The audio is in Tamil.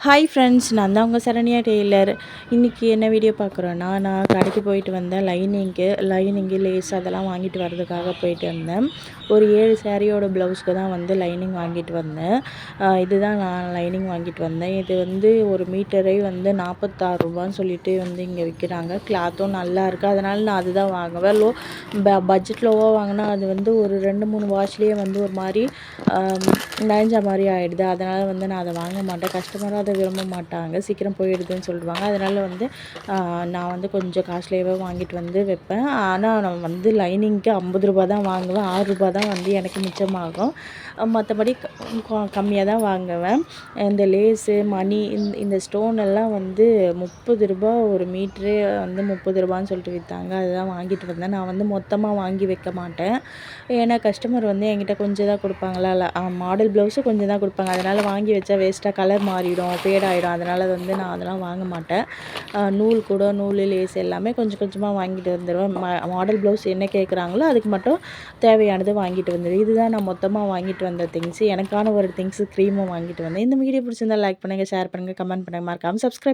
ஹாய் ஃப்ரெண்ட்ஸ், நான் தான் உங்கள் சரண்யா டெய்லர். இன்றைக்கி என்ன வீடியோ பார்க்குறோன்னா, நான் கடைக்கு போயிட்டு வந்தேன். லைனிங்கு லேஸ் அதெல்லாம் வாங்கிட்டு வரதுக்காக போயிட்டு வந்தேன். ஒரு 7 சாரியோட ப்ளவுஸ்க்கு தான் வந்து லைனிங் வாங்கிட்டு வந்தேன். இதுதான் நான் லைனிங் வாங்கிட்டு வந்தேன். இது வந்து ஒரு மீட்டரே வந்து 46 ரூபான்னு சொல்லிட்டு வந்து இங்கே விற்கிறாங்க. கிளாத்தும் நல்லா இருக்குது. அதனால் நான் அதுதான் வாங்குவேன். பட்ஜெட் லோவாக வாங்கினா அது வந்து ஒரு 2-3 வாஷ்லேயே வந்து ஒரு மாதிரி நனைஞ்ச மாதிரி ஆகிடுது. அதனால் வந்து நான் அதை வாங்க மாட்டேன். கஸ்டமராக அதை விரும்ப மாட்டாங்க, சீக்கிரம் போயிடுதுன்னு சொல்லிடுவாங்க. அதனால் வந்து நான் வந்து கொஞ்சம் காஸ்ட்லியாகவே வாங்கிட்டு வந்து வைப்பேன். ஆனால் நான் வந்து லைனிங்க்கு 50 ரூபா தான் வாங்குவேன். 6 ரூபா தான் வந்து எனக்கு மிச்சமாகும். மற்றபடி கம்மியாக தான் வாங்குவேன். இந்த லேஸு மணி இந்த ஸ்டோன் எல்லாம் வந்து 30 ரூபா ஒரு மீட்ரு வந்து 30 ரூபான்னு சொல்லிட்டு விற்றாங்க. அதுதான் வாங்கிட்டு வந்தேன். நான் வந்து மொத்தமாக வாங்கி வைக்க மாட்டேன். ஏன்னா கஸ்டமர் வந்து என்கிட்ட கொஞ்சம் தான் கொடுப்பாங்களா, மாடல் ப்ளவுஸும் கொஞ்சம் தான் கொடுப்பாங்க. அதனால் வாங்கி வச்சா வேஸ்ட்டாக கலர் மாறிடும், ஃபேட் ஆகிடும். அதனால் வந்து நான் அதெல்லாம் வாங்க மாட்டேன். நூல் லேஸ் எல்லாமே கொஞ்சம் கொஞ்சமாக வாங்கிட்டு வந்துடுவேன். மாடல் ப்ளவுஸ் என்ன கேட்குறாங்களோ அதுக்கு மட்டும் தேவையானது வாங்கிட்டு வந்துடுவேன். இதுதான் நான் மொத்தமாக வாங்கிட்டு வந்த திங்ஸு. எனக்கான ஒரு திங்ஸு க்ரீமும் வாங்கிட்டு வந்தேன். இந்த வீடியோ பிடிச்சிருந்தா லைக் பண்ணுங்கள், ஷேர் பண்ணுங்கள், கமெண்ட் பண்ணுங்கள், மறக்காமல் சப்ஸ்கிரைப்